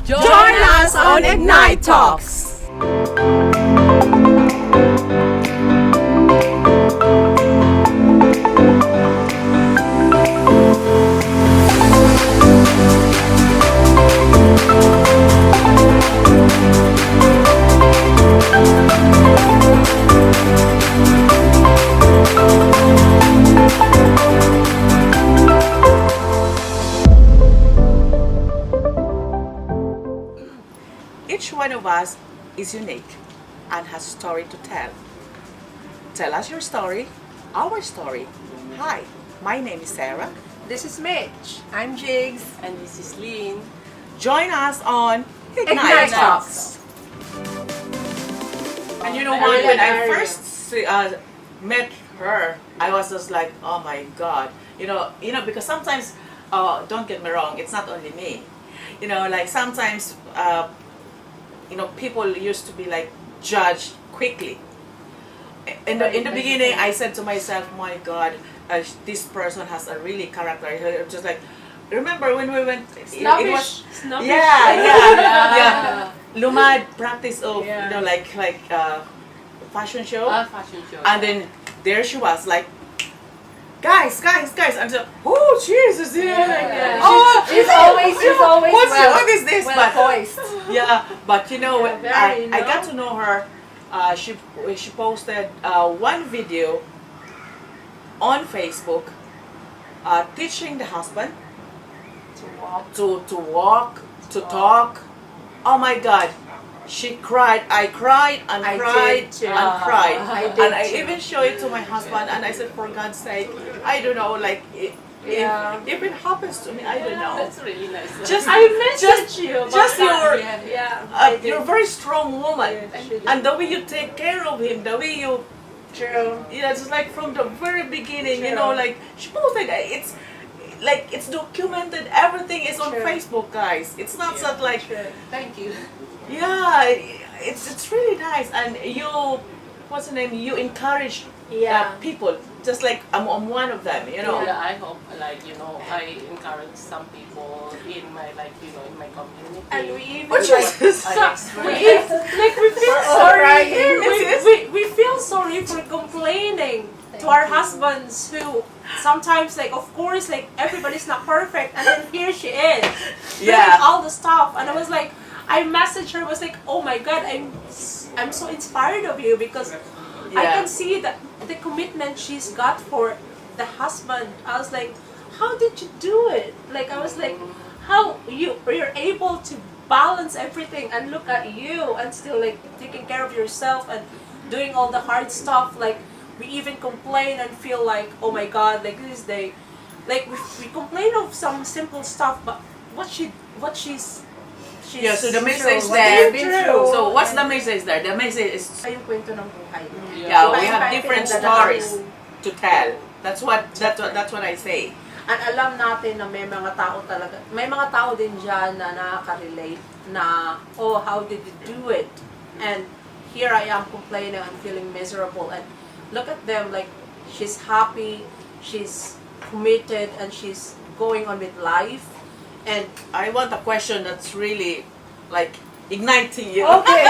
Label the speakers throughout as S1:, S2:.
S1: Join us on Ignite Talks.
S2: Each one of us is unique and has a story to tell. Tell us your story, our story. Hi, my name is Sarah.
S1: This is Mitch. I'm Jigs.
S3: And this is Lynn.
S2: Join us on
S1: Ignite Talks.
S2: And you know what? When I first met her, I was just like, oh my God. You know, because sometimes, don't get me wrong, it's not only me. You know, like sometimes, people used to be like judged quickly. In the beginning, I said to myself, my God, this person has a really character. Just like, remember when we went?
S3: Snobbish.
S2: It was,
S3: Snobbish.
S2: yeah. Lumad practice of fashion show.
S3: Fashion show.
S2: And then there she was like, guys, and so, oh Jesus, yeah. Oh,
S1: She's always
S2: what is this?
S1: well poised.
S2: Yeah, but you know,
S3: very,
S2: I got to know her. She posted one video on Facebook teaching the husband to walk, to talk. Oh my God. She cried. I cried and
S1: I
S2: cried
S1: did too.
S2: and cried.
S1: I did
S2: And I
S1: too.
S2: even showed it to my husband and I said, for God's sake, I don't know, like, if it happens to me, I don't know.
S3: That's really nice.
S2: Just
S3: I messaged you about
S2: just
S3: that.
S2: you're a very strong woman. And the way you take care of him, the way you,
S1: True.
S2: it's like from the very beginning,
S1: True.
S2: like, she posted, it's documented, everything is on
S1: True.
S2: Facebook, guys. It's not that like,
S3: Thank you.
S2: yeah, it's really nice, and you, what's the name? You encourage people, just like I'm one of them,
S3: Yeah, I hope, I encourage some people in my, in my community.
S1: And we even
S2: Which is
S3: I express.
S1: we feel
S4: sorry.
S1: sorry. We feel sorry for complaining to our husbands who sometimes, like, of course, like, everybody's not perfect, and then here she is doing all the stuff, and I was like, I messaged her, was like, oh my God, I'm so inspired of you, because I can see that the commitment she's got for the husband. I was like, how did you do it? Like, I was like, how you're able to balance everything and look at you and still like taking care of yourself and doing all the hard stuff. Like, we even complain and feel like, oh my God, like this day, like we complain of some simple stuff, but she's
S2: Yeah, so the message
S1: true.
S2: there.
S1: Been through.
S2: So what's the message there? The message is,
S1: Yung kwento ng buhay.
S2: yeah, we
S1: Iba-iba
S2: have
S1: yung
S2: different
S1: pinagdadaanan.
S2: stories to tell. That's what I say.
S4: At alam natin na may mga tao talaga, may mga tao din dyan na nakaka-relate na, oh, how did you do it? And here I am complaining and feeling miserable. And look at them, like, she's happy, she's committed, and she's going on with life. And
S2: I want a question that's really like igniting you.
S1: Okay.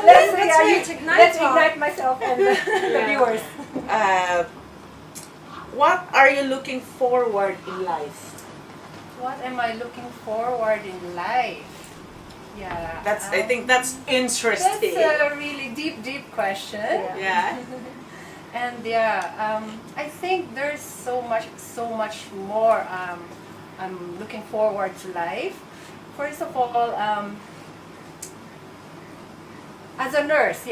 S4: let's ignite
S1: myself and the viewers.
S2: What are you looking forward in life?
S5: What am I looking forward in life? Yeah.
S2: I think that's interesting.
S5: That's a really deep question.
S2: Yeah.
S5: And I think there's so much more I'm looking forward to life. First of all, as a nurse,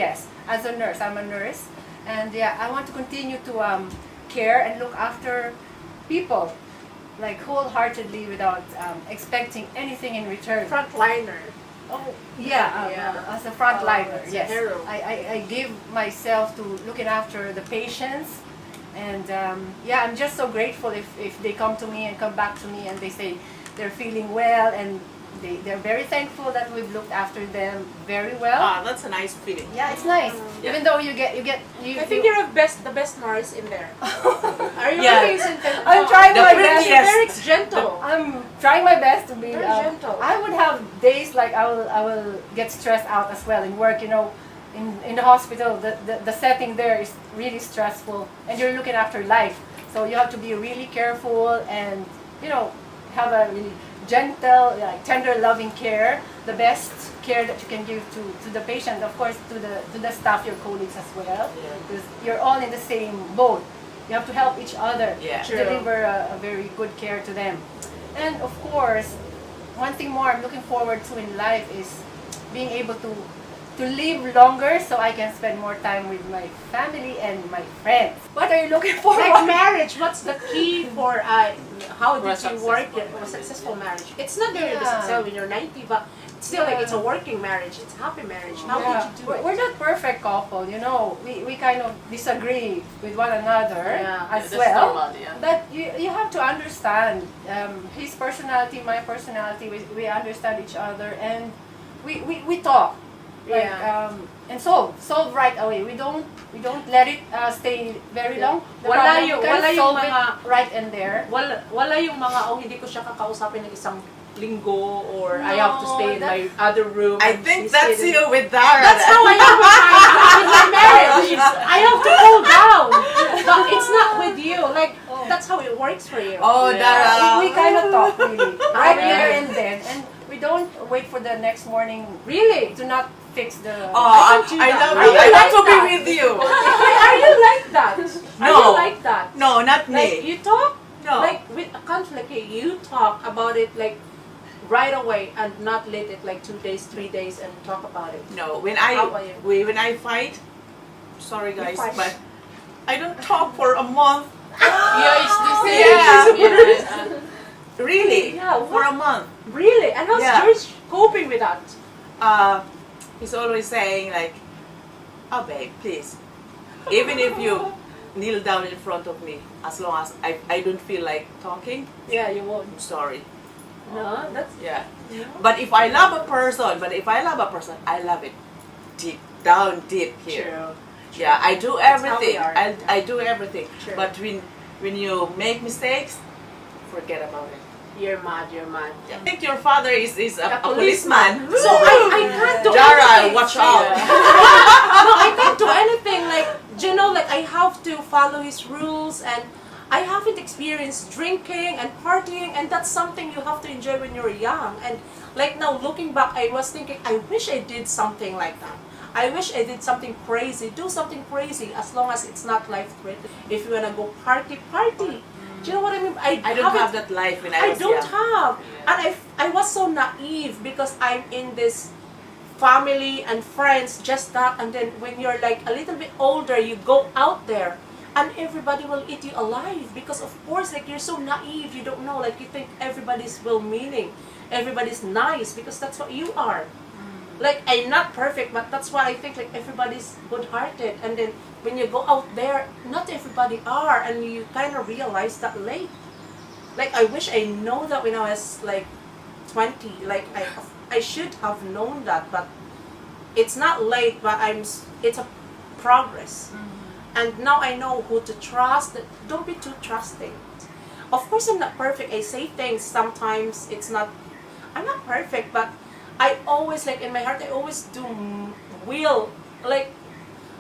S5: I'm a nurse, and I want to continue to care and look after people, like wholeheartedly without expecting anything in return.
S1: Frontliner.
S5: Oh, as a frontliner,
S1: as a
S5: yes.
S1: hero.
S5: I give myself to looking after the patients, and I'm just so grateful if they come to me and come back to me and they say they're feeling well, and they're very thankful that we've looked after them very well.
S2: Ah, that's a nice feeling.
S5: Yeah, it's nice.
S2: Yeah.
S5: Even though you
S1: I think you're the best nurse in there. Are you
S2: Yeah.
S1: really sincere?
S5: I'm trying
S2: The
S5: my
S2: prettiest.
S5: best.
S1: Very gentle.
S5: I'm trying my best to be
S1: Very gentle.
S5: I would have days like I will get stressed out as well in work, you know. In the hospital, the setting there is really stressful, and you're looking after life. So you have to be really careful and, you know, have a really gentle, like tender, loving care, the best care that you can give to the patient, of course, to the staff, your colleagues as well, because you're all in the same boat. You have to help each other
S2: Yeah.
S5: to deliver a very good care to them. And of course, one thing more I'm looking forward to in life is being able to live longer so I can spend more time with my family and my friends. What are you looking for?
S1: Like marriage, what's the key for how
S3: For a
S1: did you work
S3: successful
S1: it for a successful marriage? It's not going to be successful when you're 90, but still like it's a working marriage. It's a happy marriage. How did you do it?
S5: We're not perfect couple, you know. We kind of disagree with one another as
S3: That's
S5: well.
S3: normal, yeah.
S5: But you have to understand his personality, my personality. We understand each other, and we talk. Like, and solve right away. We don't let it stay very long. The
S1: Wala
S5: problem,
S1: yung-
S5: we can
S1: wala yung
S5: solve
S1: mga-
S5: it right and there.
S1: Wala yung mga, hindi ko siya kakausapin ng isang linggo or I have to stay in my other room.
S2: I
S1: and
S2: think
S1: she's
S2: that's
S1: staying in-
S2: you with Dara.
S1: That's how I am with my marriage. I have to cool down. But it's not with you. Like, that's how it works for you.
S2: Oh, Dara.
S5: We kind of talk really right
S1: Really?
S5: there and then, and we don't wait for the next morning
S1: Really?
S5: to not fix the.
S2: Oh,
S1: I don't do
S2: I
S1: that.
S2: love
S1: Are
S2: you.
S1: you
S2: I want
S1: like
S2: to be
S1: that?
S2: with you.
S1: Are you like that? Are
S2: No.
S1: you like that?
S2: No, not
S1: Like,
S2: me.
S1: you talk?
S2: No.
S1: Like, with a conflict, you talk about it, like, right away and not let it, like, 2 days, 3 days and talk about it.
S2: No, when
S1: How about you?
S2: when I fight, sorry guys,
S1: fight.
S2: but I don't talk for a month.
S3: Yeah, it's the same.
S2: Yeah.
S3: Yeah.
S2: Really?
S1: Yeah,
S2: For a month.
S1: Really? And how's
S2: Yeah.
S1: George coping with that?
S2: He's always saying like, "Oh babe, please, even if you kneel down in front of me, as long as I don't feel like talking,
S1: Yeah, you won't.
S2: I'm sorry."
S1: No, that's...
S2: Yeah. But if I love a person, I love it deep, down deep here.
S1: True.
S2: Yeah, I do
S1: That's how we
S2: everything.
S1: are.
S2: I do everything.
S1: True.
S2: But when you make mistakes, forget about it.
S1: You're mad, you're mad.
S2: I think your father is a policeman.
S1: So I can't do
S2: Dara,
S1: anything.
S2: watch out.
S1: No, I can't do anything. Like, you know, like I have to follow his rules, and I haven't experienced drinking and partying, and that's something you have to enjoy when you're young. And like now looking back, I was thinking, I wish I did something like that. I wish I did something crazy. Do something crazy as long as it's not life-threatening. If you wanna go party, party. Do you know what I mean?
S2: I don't
S1: haven't-
S2: have that life when I
S1: I
S2: was
S1: don't
S2: young.
S1: have. And I was so naive because I'm in this family and friends, just that. And then when you're like a little bit older, you go out there and everybody will eat you alive because of course, like you're so naive, you don't know, like you think everybody's well-meaning, everybody's nice because that's what you are. Like, I'm not perfect, but that's why I think like everybody's good-hearted. And then when you go out there, not everybody are, and you kind of realize that late. Like, I wish I know that when I was like 20. Like, I should have known that, but it's not late. But it's a progress. And now I know who to trust. Don't be too trusting. Of course, I'm not perfect. I say things sometimes. I'm not perfect, but I always, like in my heart, I always do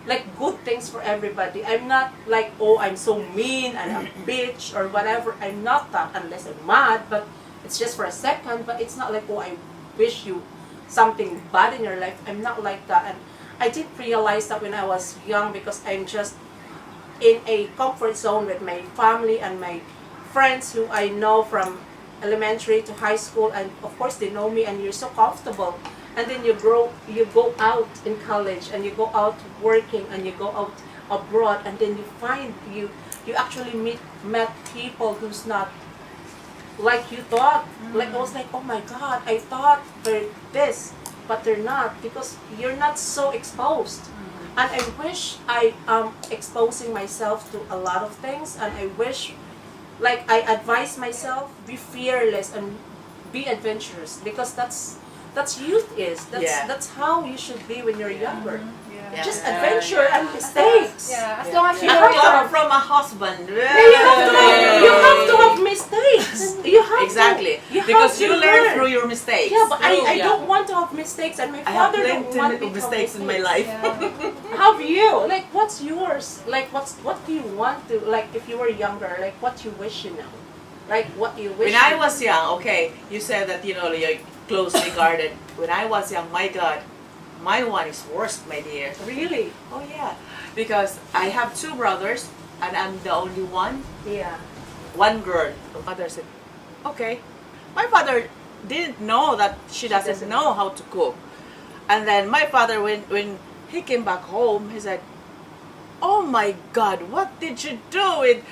S1: like good things for everybody. I'm not like, oh, I'm so mean and a bitch or whatever. I'm not that unless I'm mad, but it's just for a second. But it's not like, oh, I wish you something bad in your life. I'm not like that. And I didn't realize that when I was young because I'm just in a comfort zone with my family and my friends who I know from elementary to high school, and of course they know me, and you're so comfortable. And then you go out in college, and you go out working, and you go out abroad, and then you actually met people who's not like you thought. Like, I was like, oh my God, I thought they're this, but they're not, because you're not so exposed. And I wish I am exposing myself to a lot of things, and I wish, like, I advise myself, be fearless and
S4: be adventurous because that's youth is. That's how you should be when you're younger.
S5: Yeah.
S4: Just adventure and mistakes.
S5: Yeah, as long as you
S2: You
S5: know
S2: come from a husband.
S4: You have to have mistakes. You have
S2: Exactly.
S4: to. You have
S2: Because
S4: to
S2: you learn through your mistakes.
S4: Yeah, but I
S3: Yeah.
S4: don't want to have mistakes, and my
S2: I have
S4: father don't want
S2: plenty
S4: me
S2: of
S4: to
S2: mistakes
S4: have
S2: in my
S4: mistakes.
S2: life.
S5: Yeah.
S4: Have you? Like, what's yours? Like, what do you want to? Like, if you were younger, like, what you wish you know? Like, what you wish.
S2: When I was young, okay, you said that, you're closely guarded. When I was young, my God, my one is worst, my dear.
S4: Really?
S2: Oh, yeah. Because I have two brothers, and I'm the only one.
S4: Yeah.
S2: One girl. The mother said, okay. My father didn't know that she doesn't know how to cook. And then my father, when he came back home, he said, oh my God, what did you do with,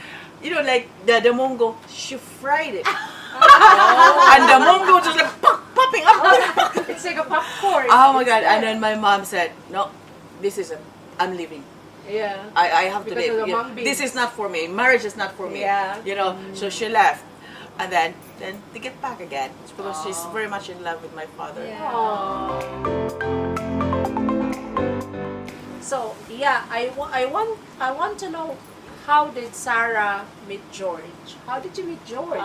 S2: like the mungo? She fried it. And the mungo just like popping up.
S5: It's like a popcorn.
S2: Oh my God. And then my mom said, no, this isn't. I'm leaving.
S4: Yeah.
S2: I have to
S4: Because of
S2: leave.
S4: the mung beans.
S2: This is not for me. Marriage is not for me.
S4: Yeah.
S2: So she left. And then they get back again. It's because she's very much in love with my father.
S5: Yeah.
S4: Aww. So yeah, I want to know, how did Sarah meet George? How did you meet George?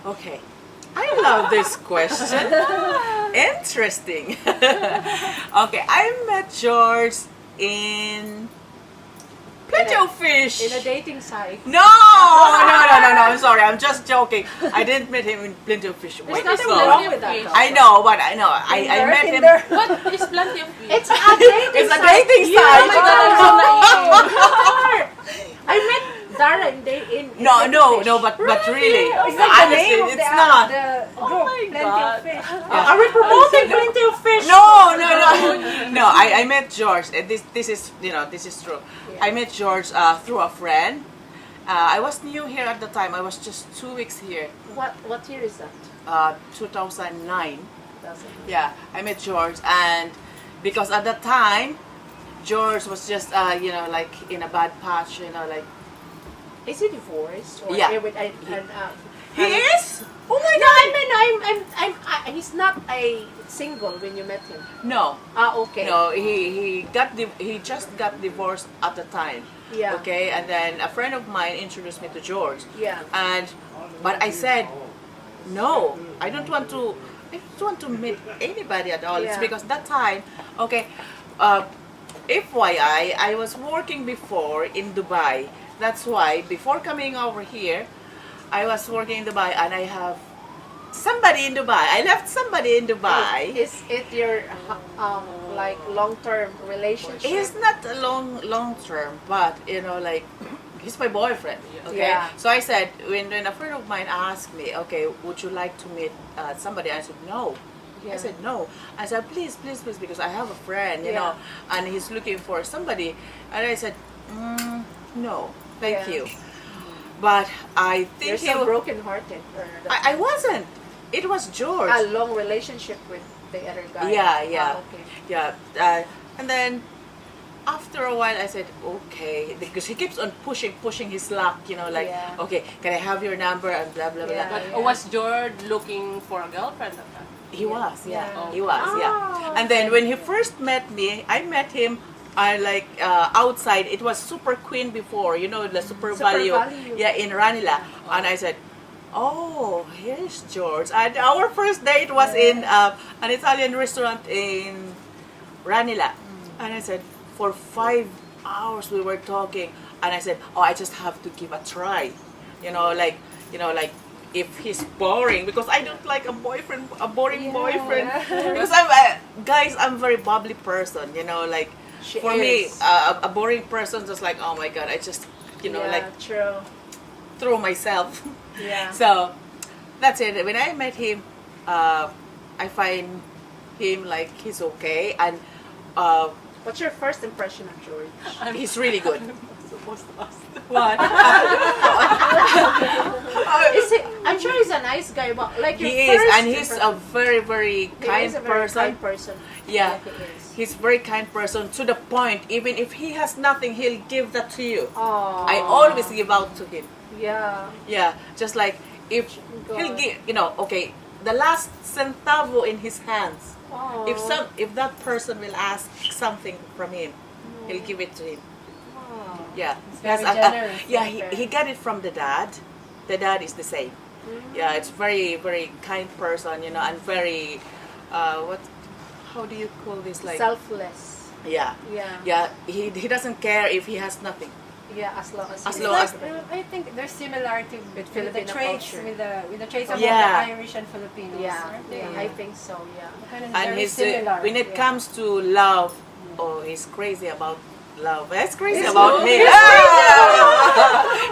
S2: Okay. I love this question. Interesting. Okay, I met George in Plenty of Fish.
S4: In a dating site.
S2: No, I'm sorry. I'm just joking. I didn't meet him in Plenty of Fish.
S4: There's
S2: Wait,
S4: nothing
S2: no.
S4: wrong with that. though.
S2: I know, but I know. I met him.
S3: What is plenty of fish?
S4: It's a dating
S2: It's a
S4: site.
S2: dating
S4: Yeah,
S2: site.
S4: oh my God, I'm so naive. I met Dara in
S2: No,
S4: Plenty of Fish.
S2: but really,
S5: It's like the
S2: honestly,
S5: name of
S2: it's
S5: the,
S2: not.
S5: the group.
S3: my
S5: Plenty
S3: God.
S5: of fish.
S4: Are we promoting Plenty of Fish?
S2: No. I met George. This is true. I met George through a friend. I was new here at the time. I was just 2 weeks here.
S4: What year is that?
S2: 2009. Yeah, I met George, and because at the time, George was just like in a bad patch. Like
S4: Is he divorced? Or
S2: Yeah.
S4: He
S2: is. Oh my
S4: No,
S2: God.
S4: I mean, he's not a single when you met him.
S2: No.
S4: Okay.
S2: No, he just got divorced at the time.
S4: Yeah.
S2: Okay, and then a friend of mine introduced me to George.
S4: Yeah.
S2: But I said, no, I don't want to meet anybody at all. It's
S4: Yeah.
S2: because that time, okay, FYI, I was working before in Dubai. That's why before coming over here, I was working in Dubai, and I have somebody in Dubai. I left somebody in Dubai.
S4: Is it your like long-term relationship?
S2: He's not a long term, but like he's my boyfriend. Okay,
S4: Yeah.
S2: so I said when a friend of mine asked me, okay, would you like to meet somebody? I said no.
S4: Yeah.
S2: I said no. I said please, because I have a friend,
S4: Yeah.
S2: and he's looking for somebody. And I said no, thank
S4: Yeah.
S2: you. But I think
S4: You're so broken-hearted.
S2: I wasn't. It was George.
S4: A long relationship with the other guy.
S2: Yeah.
S4: Okay.
S2: Yeah, and then after a while I said okay, because he keeps on pushing his luck, like
S4: Yeah.
S2: okay, can I have your number and blah blah
S4: Yeah.
S2: blah.
S3: But was George looking for a girlfriend at that?
S2: He was, yeah,
S5: Yeah.
S2: he was,
S4: Ah,
S2: yeah. And then when he first met me, I met him. Outside. It was Super Queen before, the Super Value.
S4: Value.
S2: Yeah, in Ranila. And I said, oh, here's George. And our first date was in an Italian restaurant in Ranila. And I said, for 5 hours we were talking. And I said, oh, I just have to give a try. Like if he's boring, because I don't like a boring boyfriend. Because I'm very bubbly person, like.
S4: She
S2: For
S4: is.
S2: me, a boring person just like, oh my God, I just,
S4: True.
S2: throw myself.
S4: Yeah.
S2: So, that's it. When I met him, I find him like he's okay, and
S4: What's your first impression of George?
S2: he's really good.
S3: Supposed to ask.
S2: What?
S4: Is he? I'm sure he's a nice guy, but like your
S2: He is,
S4: first
S2: and he's a very, very
S4: he
S2: kind
S4: is a very
S2: person.
S4: kind person.
S2: Yeah.
S4: he is.
S2: He's very kind person to the point, even if he has nothing, he'll give that to you.
S4: Oh.
S2: I always give out to him.
S4: Yeah.
S2: Yeah, just like if
S4: God.
S2: he'll give, okay, the last centavo in his hands.
S4: Oh.
S2: If that person will ask something from him, he'll give it to him.
S4: Wow.
S2: Yeah.
S5: very
S2: Yes,
S5: generous,
S2: yeah,
S5: very
S2: he got it from the dad. The dad is the same. Yeah, it's very, very kind person, you know, and very, how do you call this? Like,
S4: Selfless.
S2: yeah,
S4: Yeah.
S2: yeah. He doesn't care if he has nothing.
S4: Yeah, as long as
S2: As
S4: he's
S2: long
S5: Like,
S2: as-
S5: I think there's similarity with the
S4: Filipino
S5: traits,
S4: culture.
S5: with the traits of
S2: Yeah.
S5: both the Irish and Filipinos.
S4: Yeah,
S5: aren't they?
S4: yeah, I think so. Yeah.
S5: Kind of
S2: And
S5: very
S2: he's
S5: similar.
S2: when it
S4: yeah.
S2: comes to love, oh, he's crazy about love. He's crazy
S4: He's
S2: about
S4: good.
S2: me.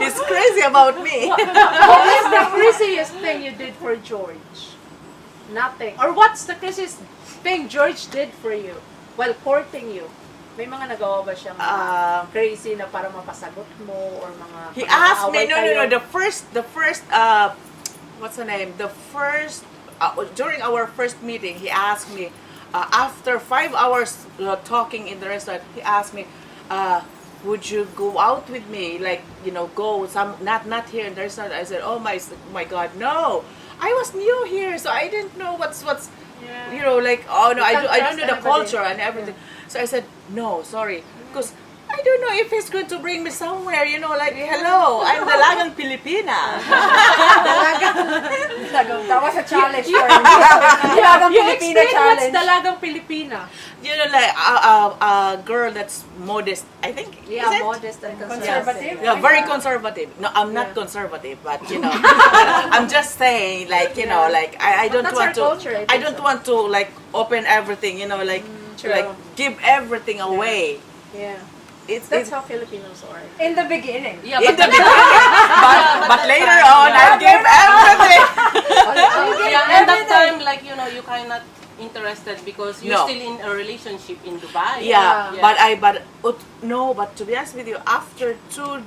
S2: He's crazy about me.
S4: What is the craziest thing you did for George? Nothing. Or what's the craziest thing George did for you while courting you? May mga nagawa ba siyang crazy na para mapasagot mo or mga
S2: He
S4: pag
S2: asked me,
S4: nag-aaway
S2: no,
S4: kayo?
S2: the first, what's the name? The first, during our first meeting, he asked me, after 5 hours talking in the restaurant, he asked me, would you go out with me? Like, you know, go not here in the restaurant. I said, oh my God, no. I was new here, so I didn't know what's you know, like, oh no,
S4: You can't
S2: I don't
S4: trust
S2: know the
S4: anybody.
S2: culture and everything. So I said, no, sorry, because I don't know if he's going to bring me somewhere, you know, like, hello, I'm Dalagang Pilipina.
S5: That was a challenge for him. Dalagang
S4: You
S5: Filipina
S4: explain what's
S5: challenge.
S4: Dalagang Pilipina.
S2: You know, like a girl that's modest, I think.
S4: Yeah,
S2: is it?
S4: modest and
S5: Conservative.
S2: Yeah, very conservative. No, I'm not
S4: Yeah.
S2: conservative, but you know, I'm just saying, like, you know,
S4: Yeah.
S2: like I don't
S4: That's
S2: want
S4: our
S2: to,
S4: culture, I
S2: I
S4: think
S2: don't
S4: so.
S2: want to like open everything, you know, like
S4: True.
S2: like give everything away.
S4: Yeah.
S2: It's
S4: That's how Filipinos are.
S5: In the beginning.
S3: Yeah,
S2: in
S3: but
S2: the beginning, but later on, I'll give everything.
S3: yeah, and that time, like, you know, you kind of interested because you're
S2: No.
S3: still in a relationship in Dubai.
S2: Yeah,
S4: Yeah.
S2: but to be honest with you, after two,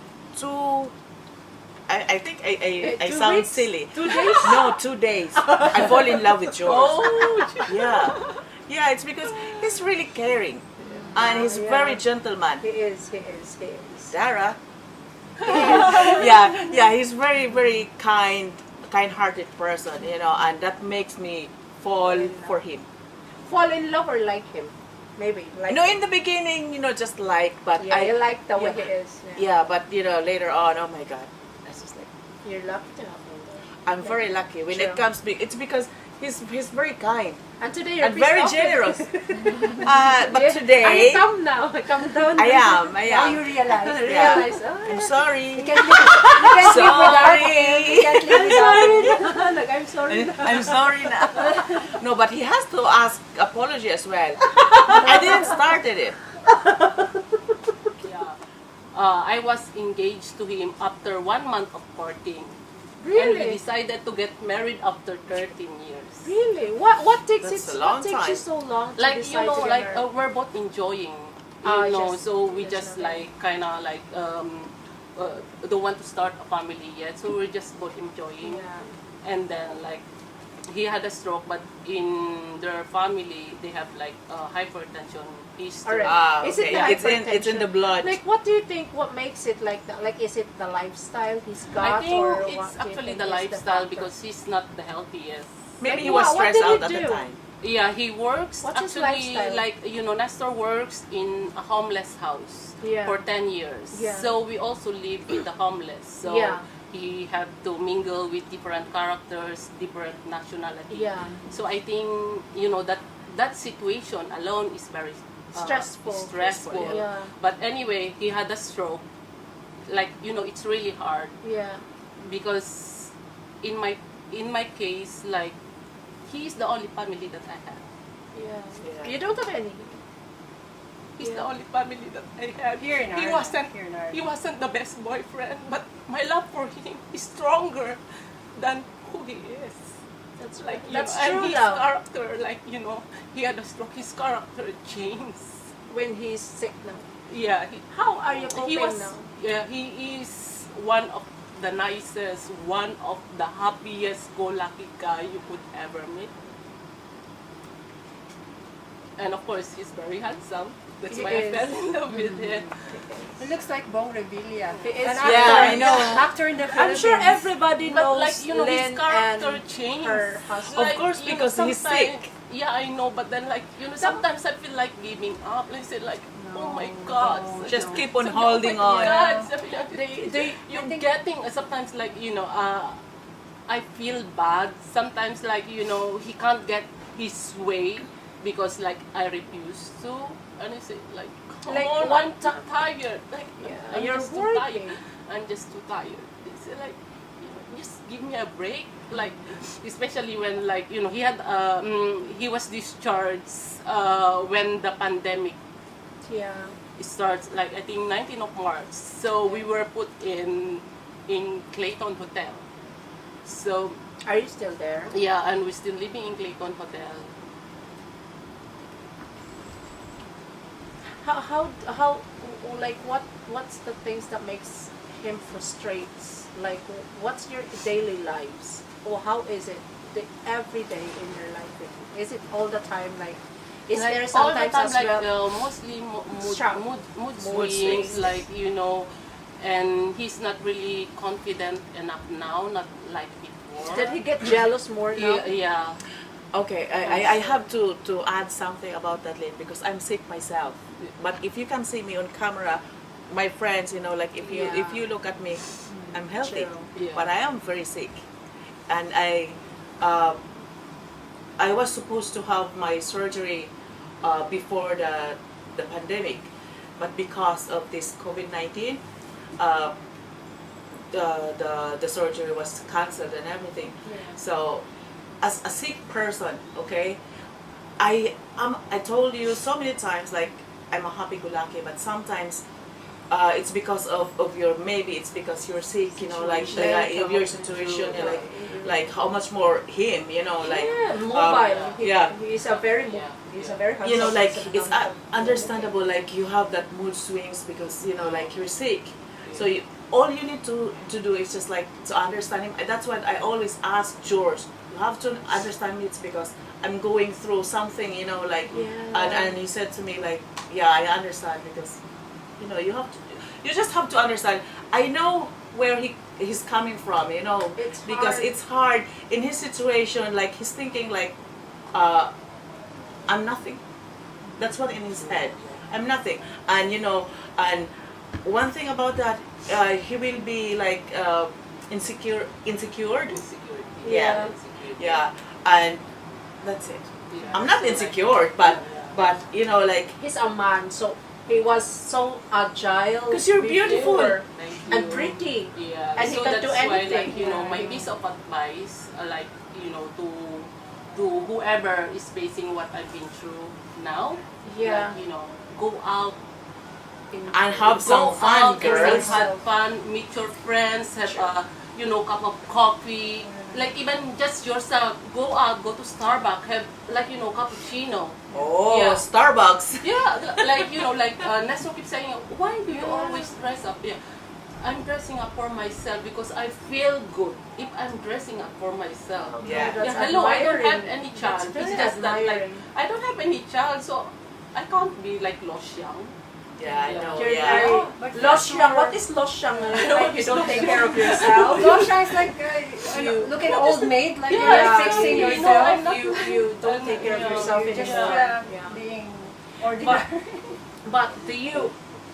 S2: I think I
S4: 2
S2: sound
S4: weeks?
S2: silly.
S4: 2 days?
S2: No, 2 days. I fall in love with George.
S3: Oh,
S2: Yeah, yeah. It's because he's really caring, and he's
S4: Yeah.
S2: very gentleman.
S4: He is, he is, he is.
S2: Sarah. yeah. He's very kind-hearted person, you know, and that makes me fall for him.
S4: Fall in love or like him? Maybe. Like
S2: No, in the beginning, you know, just like, but
S4: yeah,
S2: I
S4: you like the way
S2: yeah.
S4: he is.
S2: Yeah, but you know, later on, oh my God, that's just like
S4: You're lucky to have him.
S2: I'm very lucky when it
S4: True.
S2: comes. It's because he's very kind
S4: And today you're
S2: and very
S4: pissed off.
S2: generous. But
S4: Yeah.
S2: today,
S4: Are you calm now? Calm down.
S2: I am.
S5: Now you realize.
S2: Yeah.
S4: Realize, oh,
S2: I'm
S4: yeah.
S2: sorry.
S5: You can't live without him. You can't live without him.
S4: Like, I'm sorry.
S2: I'm sorry now. No, but he has to ask apology as well. I didn't started it.
S3: yeah. I was engaged to him after 1 month of courting. And we
S4: Really?
S3: decided to get married after 13 years.
S4: Really? What takes
S2: That's
S4: it?
S2: a long
S4: What takes you
S2: time.
S4: so long to
S3: Like,
S4: decide
S3: you know,
S4: to get
S3: like
S4: married?
S3: we're both enjoying,
S4: Ah,
S3: you know,
S4: just-
S3: so we
S4: just
S3: just
S4: okay.
S3: like kind of like don't want to start a family yet, so we're just both enjoying.
S4: Yeah.
S3: And then like he had a stroke, but in their family they have like hypertension history.
S4: Alright.
S2: Ah,
S4: Is it
S2: okay.
S4: the
S2: It's in the blood.
S4: Like, what do you think? What makes it like that? Like, is it the lifestyle he's got,
S3: I think
S4: or
S3: it's
S4: what do you
S3: actually
S4: think
S3: the
S4: is
S3: lifestyle
S4: factor?
S3: because he's not the healthiest.
S2: Maybe
S4: Like
S2: he was
S4: what
S2: stressed
S4: did he
S2: out at the
S4: do?
S2: time.
S3: Yeah, he works
S4: What's his
S3: actually
S4: lifestyle?
S3: like, you know, Nestor works in a homeless house
S4: Yeah.
S3: for 10 years.
S4: Yeah.
S3: So we also live with the homeless. So
S4: Yeah.
S3: he had to mingle with different characters, different nationality.
S4: Yeah.
S3: So I think, you know, that situation alone is very
S4: Stressful.
S3: Stressful.
S4: Yeah.
S3: But anyway, he had a stroke. Like, you know, it's really hard
S4: Yeah.
S3: because in my case, like, he is the only family that I have.
S4: Yeah.
S2: Yeah.
S4: You don't have any.
S3: He's the
S4: Yeah.
S3: only family that I have.
S5: Here in
S3: he
S5: Ireland.
S3: wasn't
S5: Here in Ireland.
S3: he wasn't the best boyfriend, but my love for him is stronger than who he is.
S4: That's
S3: Like, you
S4: That's
S3: know, and
S4: true
S3: his
S4: though.
S3: character, like, you know, he had a stroke. His character changed.
S4: When he's sick now.
S3: Yeah,
S4: How are you
S3: he
S4: coping
S3: was.
S4: now?
S3: Yeah, he is one of the nicest, one of the happiest go-lucky guy you could ever meet. And of course, he's very handsome. That's
S5: He
S3: why
S5: is.
S3: I fell in love with him.
S5: It looks like Bong Revilla.
S4: He is.
S5: An
S2: Yeah, I know.
S5: Actor in the
S4: I'm
S5: Philippines.
S4: sure everybody
S3: But
S4: knows
S3: like, you know,
S4: Lynn
S3: his character
S4: and
S3: changed.
S4: her husband.
S2: Of course,
S3: you know,
S2: because he's
S3: sometimes-
S2: sick.
S3: Yeah, I know, but then like, you know, sometimes I feel like giving up. Like, say like, oh my God.
S5: no,
S2: Just
S5: no.
S2: keep on
S3: Sabi ko,
S2: holding
S3: oh my
S2: on.
S3: God. Sabi ko,
S5: They-
S3: you're
S5: I think-
S3: getting, sometimes like, you know, I feel bad. Sometimes like, you know, he can't get his way because like I refuse to. And I say like, come
S4: Like,
S3: on,
S4: what
S3: I'm too tired. Like, I'm
S4: you're
S3: just too
S4: working.
S3: tired. I'm just too tired. They say like, you know, just give me a break. Like, especially when like, you know, he was discharged when the pandemic
S4: Yeah.
S3: starts, like I think 19th of March. So we were put in Clayton Hotel. So
S4: Are you still there?
S3: yeah, and we're still living in Clayton Hotel.
S4: How like what's the things that makes him frustrates? Like what's your daily lives? Or how is it every day in your life? Is it all the time like is
S3: Like,
S4: there
S3: all the
S4: sometimes
S3: time,
S4: as
S3: like
S4: well?
S3: mostly
S4: Shock.
S3: mood
S4: Mood
S3: swings,
S4: swings.
S3: like you know, and he's not really confident enough now, not like before.
S4: Did he get jealous more now?
S3: Yeah.
S2: Okay, I have to add something about that, Lynn, because I'm sick myself. But if you can see me on camera, my friends, you know, like if you look at me, I'm healthy,
S4: True.
S3: Yeah.
S2: but I am very sick, and I was supposed to have my surgery before the pandemic, but because of this COVID-19, the surgery was cancelled and everything. So, as a sick person, okay, I told you so many times, like I'm a happy-go-lucky, but sometimes it's because of your, maybe it's because you're sick, you know, like of your situation, like how much more him, you know, like
S4: Mobile.
S2: yeah.
S4: He's a very he's a very
S2: you know, like
S4: handsome
S2: it's
S4: person.
S2: understandable, like you have that mood swings because you know, like you're sick. So all you need to do is just like to understand him. And that's what I always ask George. You have to understand me. It's because I'm going through something, you know, like and he said to me like, yeah, I understand because you know you just have to understand. I know where he's coming from, you know,
S4: It's
S2: because
S4: hard.
S2: it's hard in his situation. Like he's thinking like, I'm nothing. That's what in his head. I'm nothing. And you know, and one thing about that, he will be like insecure.
S3: Insecurity.
S2: Yeah.
S3: Insecurity.
S2: Yeah, and that's it.
S3: Yeah.
S2: I'm not
S3: So, like,
S2: insecure, but you know, like
S4: He's a man, so he was so agile.
S2: 'Cause you're beautiful.
S4: before.
S3: thank
S4: And
S3: you.
S4: pretty.
S3: Yeah,
S4: And he
S3: so
S4: can
S3: that's
S4: do
S3: why,
S4: anything.
S3: like, you know, my
S4: Yeah.
S3: piece of advice, like, you know, to whoever is facing what I've been through now,
S4: Yeah.
S3: like, you know, go out,
S2: and have some
S3: go
S2: fun,
S3: out,
S2: girls.
S3: have fun, meet your friends, have a, you know, cup of coffee, like even just yourself, go out, go to Starbucks, have like, you know, cappuccino.
S2: Oh,
S3: Yeah.
S2: Starbucks.
S3: Yeah, like, you know, like Nestor keeps saying, why do you always dress up? Yeah, I'm dressing up for myself because I feel good if I'm dressing up for myself.
S2: Yeah.
S4: That's
S3: Yeah, hello, I don't have
S4: admiring.
S3: any child.
S4: That's very
S3: It's just that, like,
S4: admiring.
S3: I don't have any child, so I can't be like lost young.
S2: Yeah, I know.
S4: You're
S2: Yeah.
S4: very
S5: But
S4: losyang.
S5: for
S4: What is losyang?
S3: know
S4: Like
S3: what
S4: you
S3: is
S4: don't take
S3: losyang.
S4: care of yourself.
S5: Gosha is like looking
S3: What
S5: old
S3: is-
S5: maid, like
S3: Yeah,
S5: you're fixing
S3: you know,
S5: yourself.
S3: I'm not-
S4: You don't take care of
S3: Yeah,
S4: yourself
S5: You're just
S4: anymore.
S5: being ordinary.
S4: But do you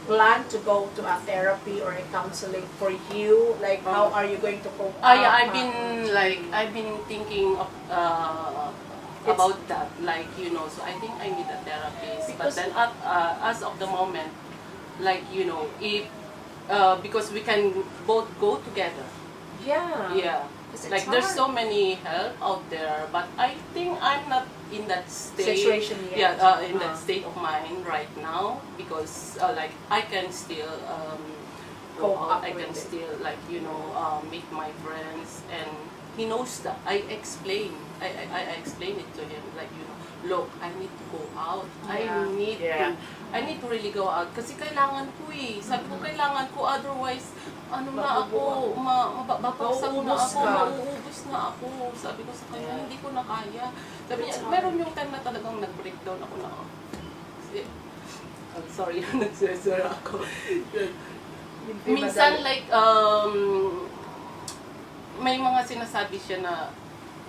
S4: plan to go to a therapy or a counseling for you? Like how are you going to cope?
S3: Yeah,
S4: up?
S3: I've been thinking of about that, like, you know, so I think I need a therapist. But
S4: Because-
S3: then as of the moment, like, you know, if because we can both go together.
S4: Yeah.
S3: Yeah.
S4: 'Cause it's
S3: Like there's
S4: hard.
S3: so many help out there, but I think I'm not in that state.
S4: Situation yet.
S3: Yeah, in that state of mind right now because like I can still go
S4: Cope up
S3: out. I
S4: with
S3: can
S4: it.
S3: still, like, you know, meet my friends and he knows that. I explain it to him, like, look, I need to go out.
S4: Yeah.
S3: I need to really go out kasi kailangan ko eh. Sabi ko kailangan ko, otherwise na ako, babagsak na ako, mauubos na ako. Sabi ko sa kanya, hindi ko na kaya. Sabi niya, meron yung time na talagang nag-breakdown ako na. Kasi, I'm sorry, nagsasara ako. Minsan like, may mga sinasabi siya na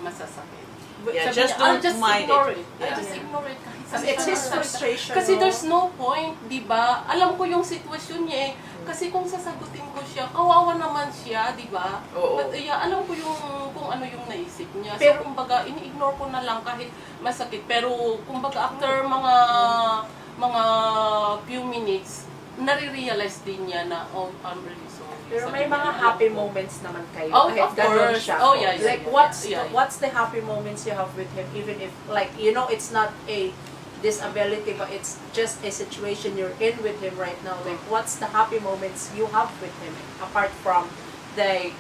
S3: masasakit.
S2: Yeah,
S3: Sabi
S2: just
S3: niya,
S2: don't
S3: I'll just
S2: mind
S3: ignore
S2: it.
S3: it.
S2: Yeah.
S3: I'll just ignore it.
S4: Kasi it's his frustration.
S3: Kasi
S4: no?
S3: there's no point, di ba? Alam ko yung sitwasyon niya eh. Kasi kung sasagutin ko siya, kawawa naman siya, di ba?
S2: Oo.
S3: But yeah, alam ko yung kung ano yung naisip niya.
S4: Pero-
S3: So kumbaga, ini-ignore ko na lang kahit masakit. Pero kumbaga after mga few minutes, nare-realize din niya na, oh, I'm really sorry.
S4: Pero
S3: Sabi
S4: may
S3: niya,
S4: mga
S3: "Alam
S4: happy
S3: ko."
S4: moments naman kayo.
S3: Oh,
S4: Kahit
S3: of
S4: ganun
S3: course.
S4: siya.
S3: Oh, yeah, yeah,
S4: Like,
S3: yeah.
S4: what's the happy moments you have with him? Even if, like, it's not a disability, but it's just a situation you're in with him right now. Like, what's the happy moments you have with him? Apart from the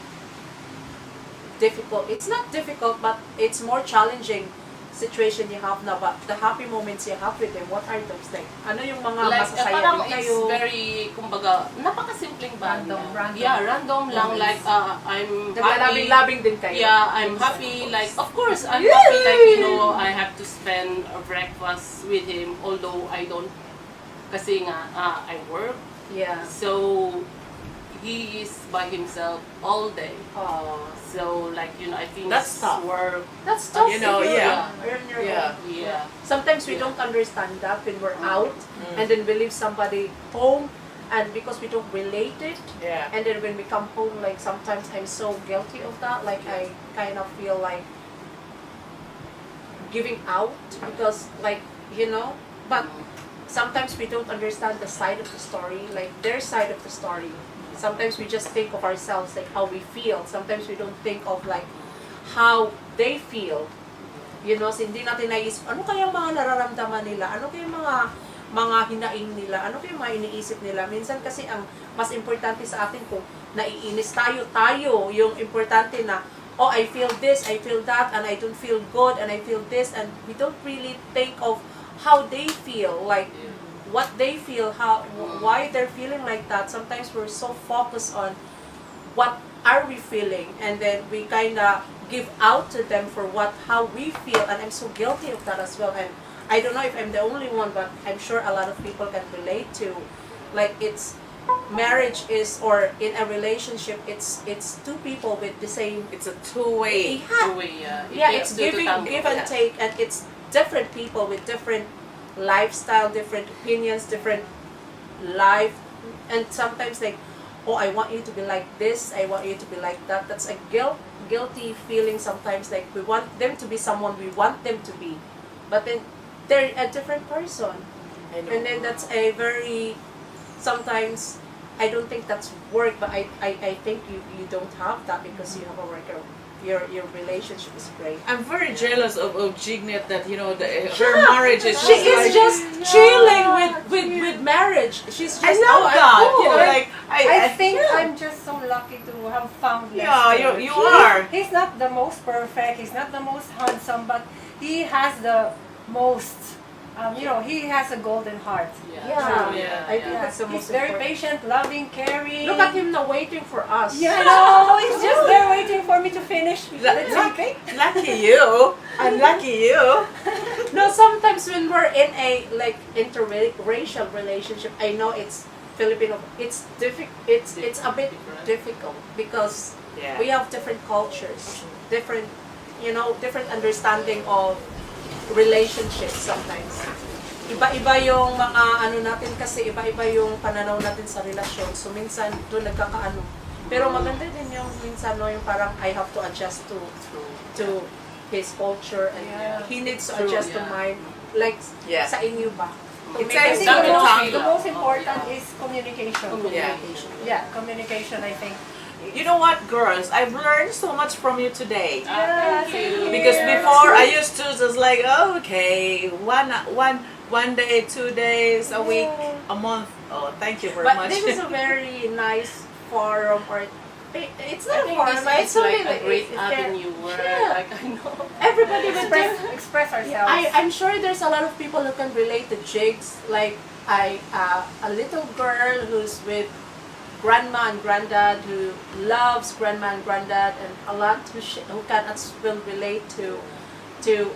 S4: difficult, it's not difficult, but it's more challenging situation you have now. But the happy moments you have with him, what are those? Like, ano yung mga
S3: Like,
S4: masasaya
S3: parang
S4: din
S3: it's
S4: kayo?
S3: very, kumbaga, napakasimpleng ba?
S5: Random.
S3: Yeah, random lang. Like, I'm happy.
S4: Naglalabing-labing din kayo.
S3: Yeah, I'm happy. Like, of course, I'm happy. Like, I have to spend a breakfast with him. Although I don't, kasi nga, I work.
S4: Yeah.
S3: So, he is by himself all day.
S4: Oh,
S3: So, like, I think
S2: That's tough.
S3: work.
S4: that's tough.
S2: Yeah.
S4: Earn your
S2: Yeah.
S4: own.
S3: Yeah.
S4: Sometimes we
S3: Yeah.
S4: don't understand that when we're out and then we leave somebody home and because we don't relate it
S2: Yeah.
S4: and then when we come home, like sometimes I'm so guilty of that. Like I kind of feel like giving out because like, but sometimes we don't understand the side of the story, like their side of the story. Sometimes we just think of ourselves, like how we feel. Sometimes we don't think of like how they feel. So hindi natin naisip, ano kaya mga nararamdaman nila? Ano kaya mga hinaing nila? Ano kaya mga iniisip nila? Minsan kasi ang mas importante sa atin kung naiinis tayo, yung importante na, oh, I feel this, I feel that, and I don't feel good, and I feel this, and we don't really think of how they feel, like what they feel, why they're feeling like that. Sometimes we're so focused on what are we feeling, and then we kind of give out to them for how we feel, and I'm so guilty of that as well. And I don't know if I'm the only one, but I'm sure a lot of people can relate to, like marriage is, or in a relationship, it's two people with the same.
S2: It's a two-way.
S3: Two-way, yeah.
S4: Yeah, it's
S3: Two to tango.
S4: give and take, and it's different people with different lifestyle, different opinions, different life, and sometimes like, oh, I want you to be like this, I want you to be like that. That's a guilty feeling sometimes. Like we want them to be someone we want them to be, but then they're a different person,
S2: I know.
S4: and then that's a very sometimes. I don't think that's work, but I think you don't have that because you have a worker. Your relationship is great.
S2: I'm very jealous of Jignet that her marriage is
S4: She
S2: just
S4: is
S2: like,
S4: just chilling with marriage. She's just
S2: I love that.
S5: I think I'm just so lucky to have found Lester.
S2: Yeah, you are.
S5: He's not the most perfect, he's not the most handsome, but he has the most, he has a golden heart.
S4: Yeah,
S3: Yeah,
S4: I think
S3: yeah.
S4: that's the
S5: He's
S4: most
S5: very
S4: important.
S5: patient, loving, caring.
S4: Look at him now waiting for us.
S5: Yeah, no, he's just there waiting for me to finish the taping.
S2: Lucky you. I'm lucky you.
S4: No, sometimes when we're in a like interracial relationship, I know it's Filipino. It's it's a bit difficult because
S2: Yeah.
S4: we have different cultures, different different understanding of relationships sometimes. Iba-iba yung mga natin kasi, iba-iba yung pananaw natin sa relasyon. So minsan doon nagkakaano. Pero maganda din yung minsan yung parang I have to adjust to his culture and he needs to adjust to mine. Like
S2: Yeah.
S4: sa inyo ba?
S2: It
S5: I
S2: takes
S5: think
S2: time
S5: the
S2: to
S5: most,
S2: tango.
S5: the most important is communication.
S3: Communication.
S5: Yeah, communication, I think.
S2: You know what, girls? I've learned so much from you today.
S5: Yeah,
S3: Thank you.
S2: Because before I used to just like, okay, one day, 2 days, a week, a month. Oh, thank you very
S4: But
S2: much.
S4: this is a very nice forum or it's
S3: I
S4: not a
S3: think
S4: form.
S3: this
S4: It's
S3: is like
S4: only
S3: a great
S4: it's there.
S3: avenue where
S4: Yeah.
S3: like I know.
S4: Everybody would do.
S5: Express ourselves.
S4: I'm sure there's a lot of people who can relate to jigs. Like a little girl who's with grandma and granddad, who loves grandma and granddad, and a lot who can as well relate to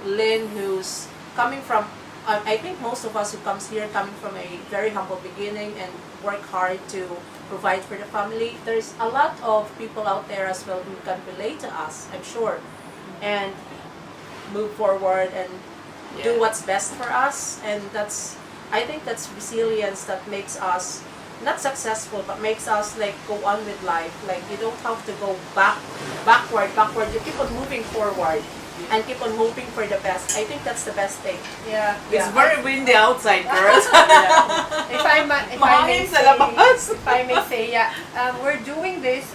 S4: Lynn, who's coming from. I think most of us who comes here coming from a very humble beginning and work hard to provide for the family. There's a lot of people out there as well who can relate to us, I'm sure, and move forward and do
S2: Yeah.
S4: what's best for us. And I think that's resilience that makes us not successful, but makes us like go on with life. Like you don't have to go backward. You keep on moving forward and keep on hoping for the best. I think that's the best thing.
S5: Yeah.
S2: It's very windy outside, girls.
S5: If I
S2: Mahangin sa labas.
S5: if I may say, yeah, we're doing this,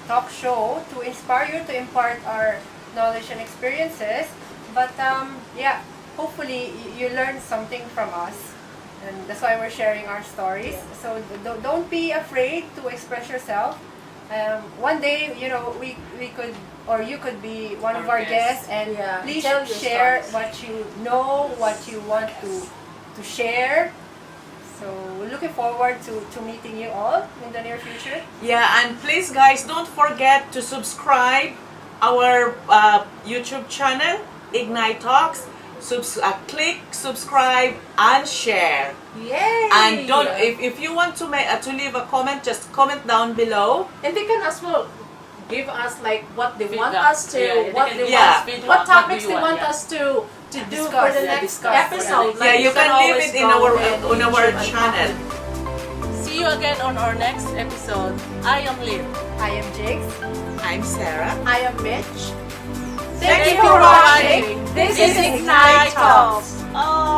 S5: talk show to inspire you, to impart our knowledge and experiences. But yeah, hopefully you learn something from us, and that's why we're sharing our stories. So don't be afraid to express yourself. One day, we could, or you could be one of our guests, and
S4: Yeah.
S5: please
S4: Tell your
S5: share
S4: stories.
S5: what you know, what you want to share. So we're looking forward to meeting you all in the near future.
S2: Yeah, and please guys, don't forget to subscribe our YouTube channel, Ignite Talks. Click, subscribe, and share.
S4: Yay!
S2: And don't, if you want to to leave a comment, just comment down below.
S4: And they can as well give us like what they want
S3: Feedback.
S4: us to,
S3: Yeah,
S4: what
S3: they
S4: they
S3: can
S2: give us
S4: want,
S3: feedback.
S4: what
S3: What do
S4: topics
S3: you
S4: they
S3: want?
S4: want
S3: Yeah.
S4: us to do
S5: Discuss,
S4: for the
S5: yeah,
S4: next
S5: discuss.
S4: episode.
S2: Yeah, you can leave
S4: always
S2: it in
S4: go
S2: our
S4: and
S2: on our
S4: YouTube and
S2: channel.
S3: See you again on our next episode. I am Lynn.
S5: I am Jigs.
S2: I'm Sarah.
S4: I am Mitch.
S3: Thank you for watching.
S4: This is Ignite Talks.
S2: Oh.